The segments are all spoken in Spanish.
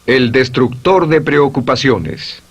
El destructor de preocupaciones.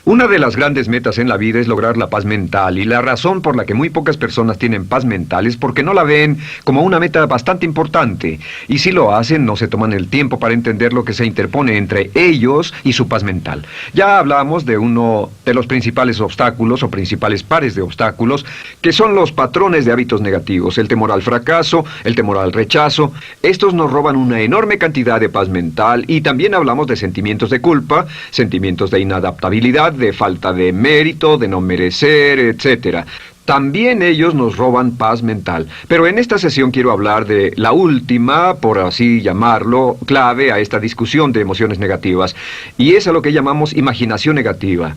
Una de las grandes metas en la vida es lograr la paz mental, y la razón por la que muy pocas personas tienen paz mental es porque no la ven como una meta bastante importante, y si lo hacen no se toman el tiempo para entender lo que se interpone entre ellos y su paz mental. Ya hablamos de uno de los principales obstáculos o principales pares de obstáculos, que son los patrones de hábitos negativos, el temor al fracaso, el temor al rechazo. Estos nos roban una enorme cantidad de paz mental, y también hablamos de sentimientos de culpa, sentimientos de inadaptabilidad, de falta de mérito, de no merecer, etc. También ellos nos roban paz mental. Pero en esta sesión quiero hablar de la última, por así llamarlo, clave a esta discusión de emociones negativas, y es a lo que llamamos imaginación negativa.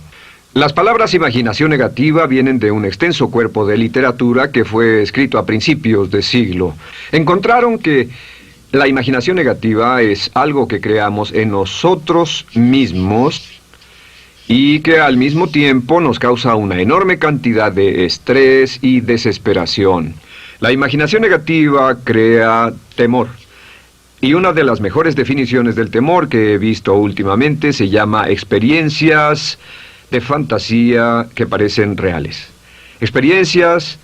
Las palabras imaginación negativa vienen de un extenso cuerpo de literatura que fue escrito a principios de siglo. Encontraron que la imaginación negativa es algo que creamos en nosotros mismos y que al mismo tiempo nos causa una enorme cantidad de estrés y desesperación. La imaginación negativa crea temor. Y una de las mejores definiciones del temor que he visto últimamente se llama experiencias de fantasía que parecen reales. Experiencias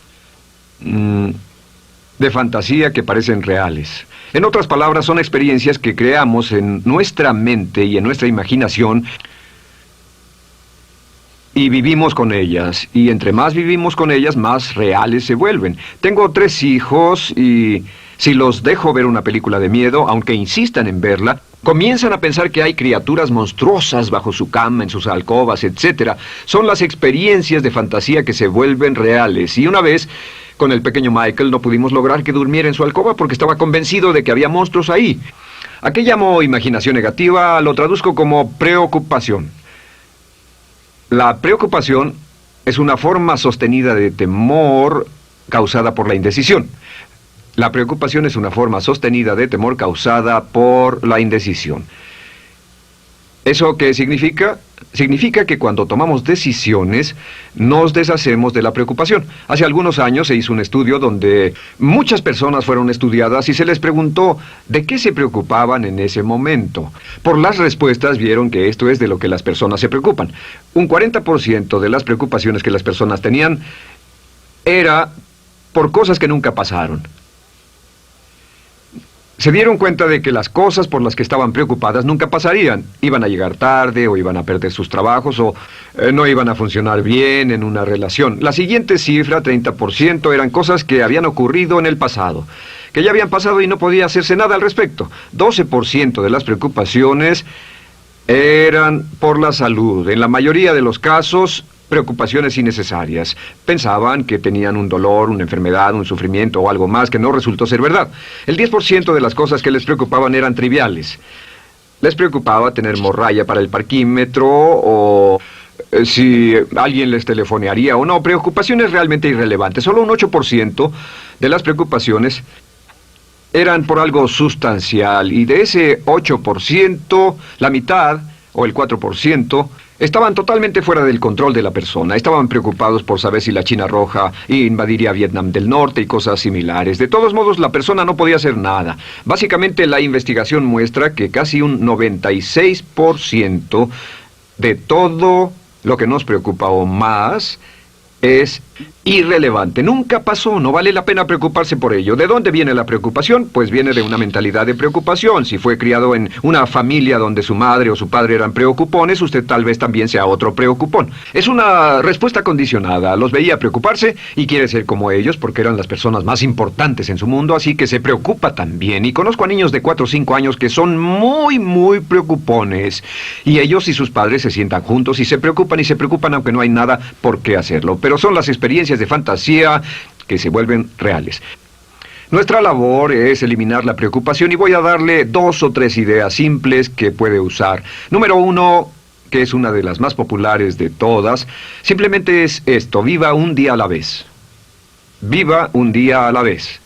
de fantasía que parecen reales. En otras palabras, son experiencias que creamos en nuestra mente y en nuestra imaginación, y vivimos con ellas, y entre más vivimos con ellas, más reales se vuelven. Tengo 3 hijos, y si los dejo ver una película de miedo, aunque insistan en verla, comienzan a pensar que hay criaturas monstruosas bajo su cama, en sus alcobas, etc. Son las experiencias de fantasía que se vuelven reales. Y una vez, con el pequeño Michael, no pudimos lograr que durmiera en su alcoba porque estaba convencido de que había monstruos ahí. ¿A qué llamo imaginación negativa? Lo traduzco como preocupación. La preocupación es una forma sostenida de temor causada por la indecisión. La preocupación es una forma sostenida de temor causada por la indecisión. ¿Eso qué significa? Significa que cuando tomamos decisiones, nos deshacemos de la preocupación. Hace algunos años se hizo un estudio donde muchas personas fueron estudiadas y se les preguntó de qué se preocupaban en ese momento. Por las respuestas vieron que esto es de lo que las personas se preocupan. Un 40% de las preocupaciones que las personas tenían era por cosas que nunca pasaron. Se dieron cuenta de que las cosas por las que estaban preocupadas nunca pasarían. Iban a llegar tarde, o iban a perder sus trabajos, o no iban a funcionar bien en una relación. La siguiente cifra, 30%, eran cosas que habían ocurrido en el pasado, que ya habían pasado y no podía hacerse nada al respecto. 12% de las preocupaciones eran por la salud. En la mayoría de los casos, preocupaciones innecesarias. Pensaban que tenían un dolor, una enfermedad, un sufrimiento o algo más que no resultó ser verdad. El 10% de las cosas que les preocupaban eran triviales. Les preocupaba tener morralla para el parquímetro, o si alguien les telefonearía o no. Preocupaciones realmente irrelevantes. Solo un 8% de las preocupaciones eran por algo sustancial, y de ese 8%, la mitad, o el 4%, estaban totalmente fuera del control de la persona. Estaban preocupados por saber si la China Roja invadiría Vietnam del Norte y cosas similares. De todos modos, la persona no podía hacer nada. Básicamente, la investigación muestra que casi un 96% de todo lo que nos preocupa o más es irrelevante. Nunca pasó, no vale la pena preocuparse por ello. ¿De dónde viene la preocupación? Pues viene de una mentalidad de preocupación. Si fue criado en una familia donde su madre o su padre eran preocupones, usted tal vez también sea otro preocupón. Es una respuesta condicionada. Los veía preocuparse y quiere ser como ellos porque eran las personas más importantes en su mundo, así que se preocupa también. Y conozco a niños de 4 o 5 años que son muy preocupones. Y ellos y sus padres se sientan juntos y se preocupan aunque no hay nada por qué hacerlo. Pero son las experiencias de fantasía que se vuelven reales. Nuestra labor es eliminar la preocupación, y voy a darle 2 o 3 ideas simples que puede usar. Número 1, que es una de las más populares de todas, simplemente es esto: viva un día a la vez. Viva un día a la vez.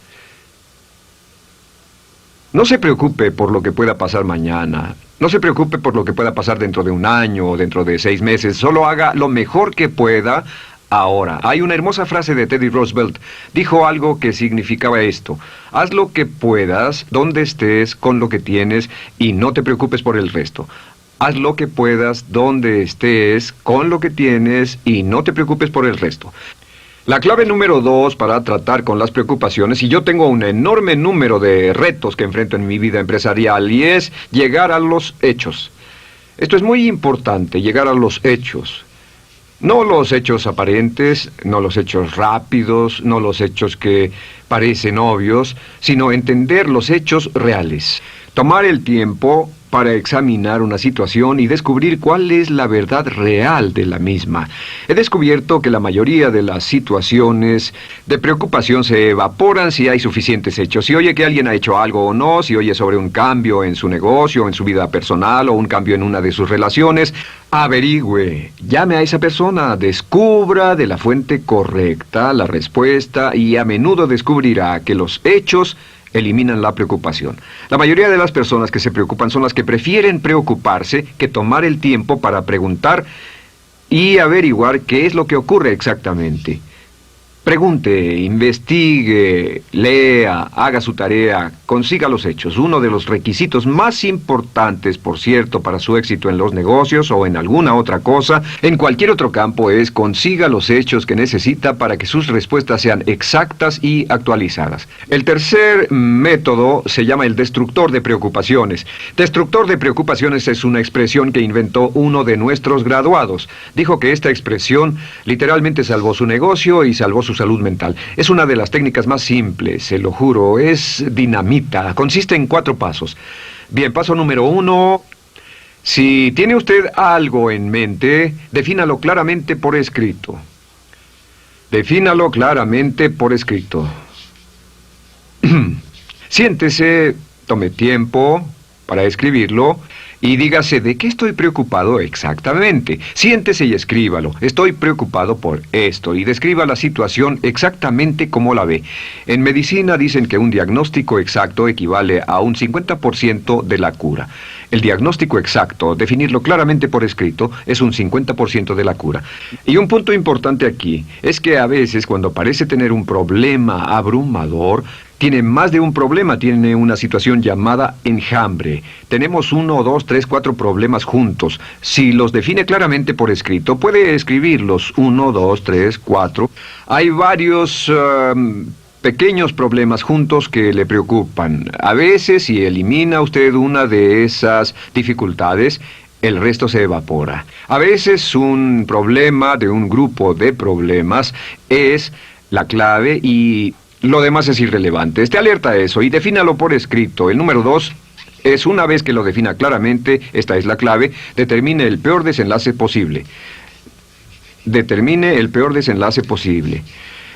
No se preocupe por lo que pueda pasar mañana. No se preocupe por lo que pueda pasar dentro de un año o dentro de 6 meses. Solo haga lo mejor que pueda ahora. Hay una hermosa frase de Teddy Roosevelt. Dijo algo que significaba esto: haz lo que puedas, donde estés, con lo que tienes, y no te preocupes por el resto. Haz lo que puedas, donde estés, con lo que tienes y no te preocupes por el resto. La clave número 2 para tratar con las preocupaciones, y yo tengo un enorme número de retos que enfrento en mi vida empresarial, y es llegar a los hechos. Esto es muy importante, llegar a los hechos. No los hechos aparentes, no los hechos rápidos, no los hechos que parecen obvios, sino entender los hechos reales. Tomar el tiempo para examinar una situación y descubrir cuál es la verdad real de la misma. He descubierto que la mayoría de las situaciones de preocupación se evaporan si hay suficientes hechos. Si oye que alguien ha hecho algo o no, si oye sobre un cambio en su negocio, en su vida personal o un cambio en una de sus relaciones, averigüe, llame a esa persona, descubra de la fuente correcta la respuesta y a menudo descubrirá que los hechos eliminan la preocupación. La mayoría de las personas que se preocupan son las que prefieren preocuparse que tomar el tiempo para preguntar y averiguar qué es lo que ocurre exactamente. Pregunte, investigue, lea, haga su tarea, consiga los hechos. Uno de los requisitos más importantes, por cierto, para su éxito en los negocios o en alguna otra cosa, en cualquier otro campo, es consiga los hechos que necesita para que sus respuestas sean exactas y actualizadas. El tercer método se llama el destructor de preocupaciones. Destructor de preocupaciones es una expresión que inventó uno de nuestros graduados. Dijo que esta expresión literalmente salvó su negocio y salvó su salud mental. Es una de las técnicas más simples, se lo juro, es dinamita. Consiste en 4 pasos. Bien, paso número 1. Si tiene usted algo en mente, defínalo claramente por escrito. Defínalo claramente por escrito. Siéntese, tome tiempo para escribirlo y dígase de qué estoy preocupado exactamente. Siéntese y escríbalo. Estoy preocupado por esto y describa la situación exactamente como la ve. En medicina dicen que un diagnóstico exacto equivale a un 50% de la cura. El diagnóstico exacto, definirlo claramente por escrito, es un 50% de la cura. Y un punto importante aquí es que a veces cuando parece tener un problema abrumador, tiene más de un problema, tiene una situación llamada enjambre. Tenemos 1, 2, 3, 4 problemas juntos. Si los define claramente por escrito, puede escribirlos 1, 2, 3, 4. Hay varios pequeños problemas juntos que le preocupan. A veces, si elimina usted una de esas dificultades, el resto se evapora. A veces un problema de un grupo de problemas es la clave y lo demás es irrelevante. Esté alerta a eso y defínalo por escrito. El número 2 es, una vez que lo defina claramente, esta es la clave, determine el peor desenlace posible. Determine el peor desenlace posible.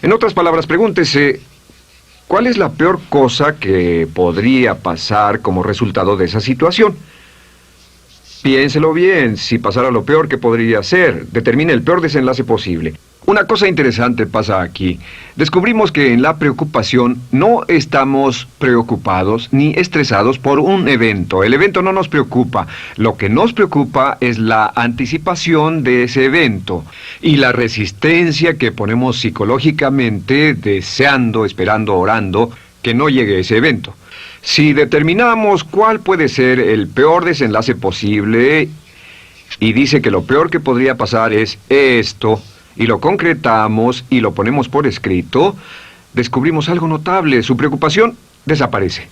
En otras palabras, pregúntese, ¿cuál es la peor cosa que podría pasar como resultado de esa situación? Piénselo bien, si pasara lo peor que podría ser, determine el peor desenlace posible. Una cosa interesante pasa aquí. Descubrimos que en la preocupación no estamos preocupados ni estresados por un evento. El evento no nos preocupa. Lo que nos preocupa es la anticipación de ese evento y la resistencia que ponemos psicológicamente deseando, esperando, orando que no llegue ese evento. Si determinamos cuál puede ser el peor desenlace posible y dice que lo peor que podría pasar es esto, y lo concretamos y lo ponemos por escrito, descubrimos algo notable. Su preocupación desaparece.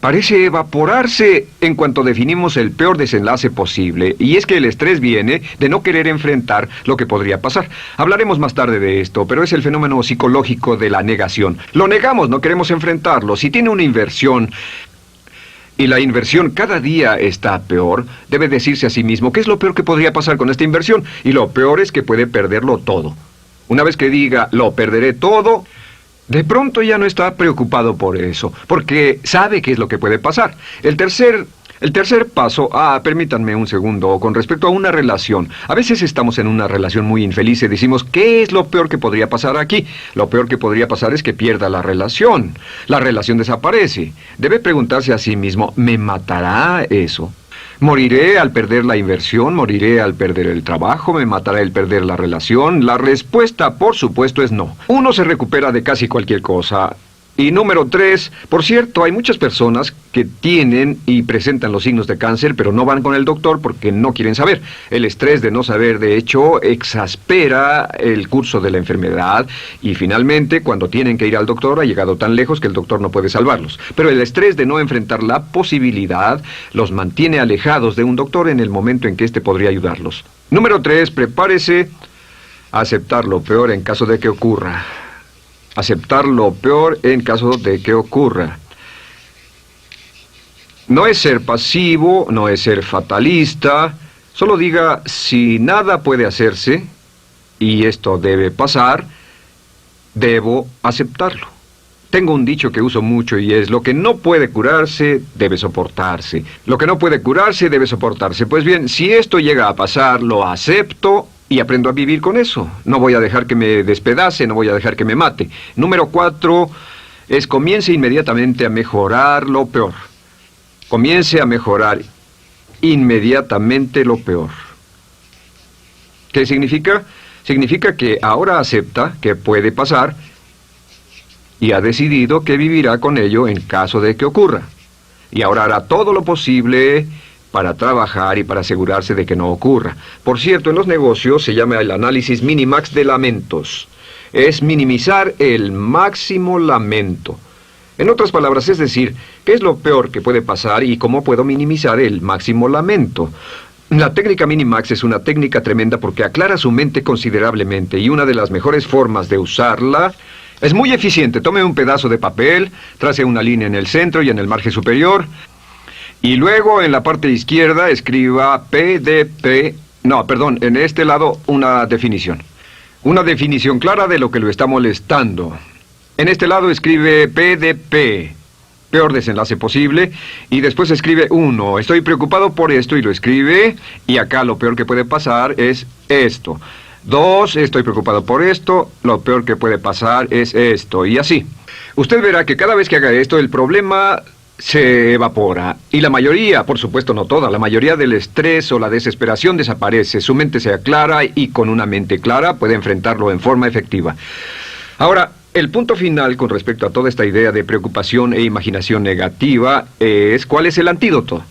Parece evaporarse en cuanto definimos el peor desenlace posible, y es que el estrés viene de no querer enfrentar lo que podría pasar. Hablaremos más tarde de esto, pero es el fenómeno psicológico de la negación. Lo negamos, no queremos enfrentarlo. Si tiene una inversión y la inversión cada día está peor, debe decirse a sí mismo, ¿qué es lo peor que podría pasar con esta inversión? Y lo peor es que puede perderlo todo. Una vez que diga, lo perderé todo, de pronto ya no está preocupado por eso, porque sabe qué es lo que puede pasar. El tercer paso, permítanme un segundo, con respecto a una relación. A veces estamos en una relación muy infeliz y decimos, ¿qué es lo peor que podría pasar aquí? Lo peor que podría pasar es que pierda la relación. La relación desaparece. Debe preguntarse a sí mismo, ¿me matará eso? ¿Moriré al perder la inversión? ¿Moriré al perder el trabajo? ¿Me matará el perder la relación? La respuesta, por supuesto, es no. Uno se recupera de casi cualquier cosa. Y número 3, por cierto, hay muchas personas que tienen y presentan los signos de cáncer, pero no van con el doctor porque no quieren saber. El estrés de no saber, de hecho, exaspera el curso de la enfermedad y finalmente, cuando tienen que ir al doctor, ha llegado tan lejos que el doctor no puede salvarlos. Pero el estrés de no enfrentar la posibilidad los mantiene alejados de un doctor en el momento en que éste podría ayudarlos. Número 3, prepárese a aceptar lo peor en caso de que ocurra. Aceptar lo peor en caso de que ocurra. No es ser pasivo, no es ser fatalista. Solo diga, si nada puede hacerse, y esto debe pasar, debo aceptarlo. Tengo un dicho que uso mucho y es, lo que no puede curarse, debe soportarse. Lo que no puede curarse, debe soportarse. Pues bien, si esto llega a pasar, lo acepto y aprendo a vivir con eso. No voy a dejar que me despedace, no voy a dejar que me mate. Número 4 es comience inmediatamente a mejorar lo peor. Comience a mejorar inmediatamente lo peor. ¿Qué significa? Significa que ahora acepta que puede pasar y ha decidido que vivirá con ello en caso de que ocurra. Y ahora hará todo lo posible para trabajar y para asegurarse de que no ocurra. Por cierto, en los negocios se llama el análisis minimax de lamentos. Es minimizar el máximo lamento. En otras palabras, es decir, ¿qué es lo peor que puede pasar y cómo puedo minimizar el máximo lamento? La técnica Minimax es una técnica tremenda porque aclara su mente considerablemente y una de las mejores formas de usarla es muy eficiente. Tome un pedazo de papel, trace una línea en el centro y en el margen superior y luego en la parte izquierda escriba en este lado una definición. Una definición clara de lo que lo está molestando. En este lado escribe PDP, peor desenlace posible, y después escribe 1, estoy preocupado por esto, y lo escribe, y acá lo peor que puede pasar es esto. 2, estoy preocupado por esto, lo peor que puede pasar es esto, y así. Usted verá que cada vez que haga esto, el problema se evapora, y la mayoría, por supuesto no toda, la mayoría del estrés o la desesperación desaparece, su mente se aclara, y con una mente clara puede enfrentarlo en forma efectiva. Ahora, el punto final con respecto a toda esta idea de preocupación e imaginación negativa es ¿cuál es el antídoto?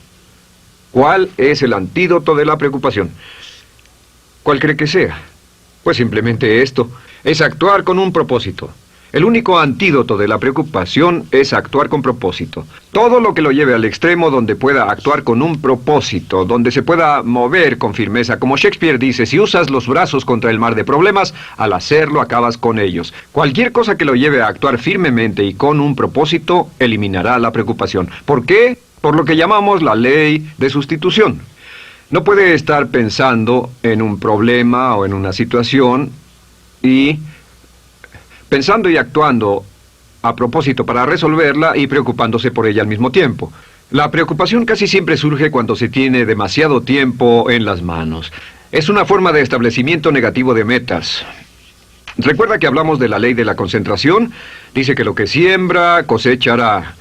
¿Cuál es el antídoto de la preocupación? ¿Cuál cree que sea? Pues simplemente esto, es actuar con un propósito. El único antídoto de la preocupación es actuar con propósito. Todo lo que lo lleve al extremo donde pueda actuar con un propósito, donde se pueda mover con firmeza. Como Shakespeare dice, si usas los brazos contra el mar de problemas, al hacerlo acabas con ellos. Cualquier cosa que lo lleve a actuar firmemente y con un propósito, eliminará la preocupación. ¿Por qué? Por lo que llamamos la ley de sustitución. No puede estar pensando en un problema o en una situación y pensando y actuando a propósito para resolverla y preocupándose por ella al mismo tiempo. La preocupación casi siempre surge cuando se tiene demasiado tiempo en las manos. Es una forma de establecimiento negativo de metas. ¿Recuerda que hablamos de la ley de la concentración? Dice que lo que siembra, cosechará.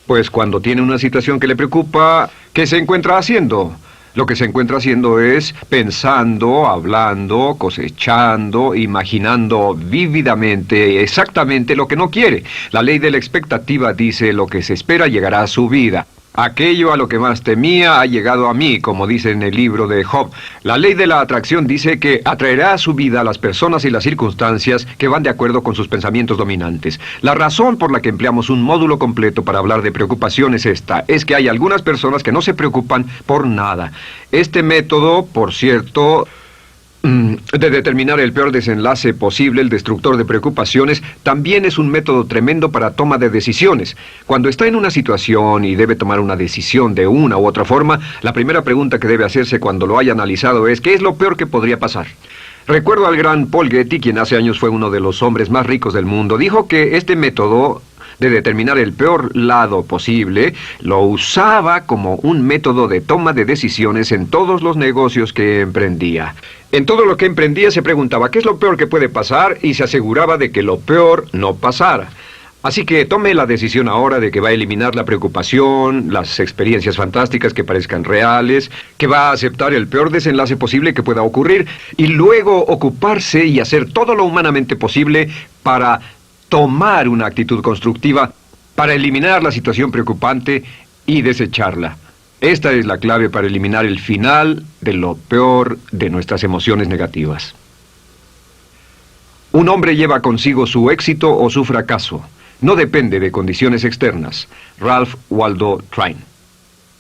Pues cuando tiene una situación que le preocupa, ¿qué se encuentra haciendo? Lo que se encuentra haciendo es pensando, hablando, cosechando, imaginando vívidamente exactamente lo que no quiere. La ley de la expectativa dice lo que se espera llegará a su vida. Aquello a lo que más temía ha llegado a mí, como dice en el libro de Job. La ley de la atracción dice que atraerá a su vida a las personas y las circunstancias que van de acuerdo con sus pensamientos dominantes. La razón por la que empleamos un módulo completo para hablar de preocupación es esta, es que hay algunas personas que no se preocupan por nada. Este método, por cierto, de determinar el peor desenlace posible, el destructor de preocupaciones, también es un método tremendo para toma de decisiones. Cuando está en una situación y debe tomar una decisión de una u otra forma, la primera pregunta que debe hacerse cuando lo haya analizado es ¿qué es lo peor que podría pasar? Recuerdo al gran Paul Getty, quien hace años fue uno de los hombres más ricos del mundo, dijo que este método de determinar el peor lado posible, lo usaba como un método de toma de decisiones en todos los negocios que emprendía. En todo lo que emprendía se preguntaba ¿qué es lo peor que puede pasar? Y se aseguraba de que lo peor no pasara. Así que tome la decisión ahora de que va a eliminar la preocupación, las experiencias fantásticas que parezcan reales, que va a aceptar el peor desenlace posible que pueda ocurrir y luego ocuparse y hacer todo lo humanamente posible para tomar una actitud constructiva para eliminar la situación preocupante y desecharla. Esta es la clave para eliminar el final de lo peor de nuestras emociones negativas. Un hombre lleva consigo su éxito o su fracaso. No depende de condiciones externas. Ralph Waldo Trine.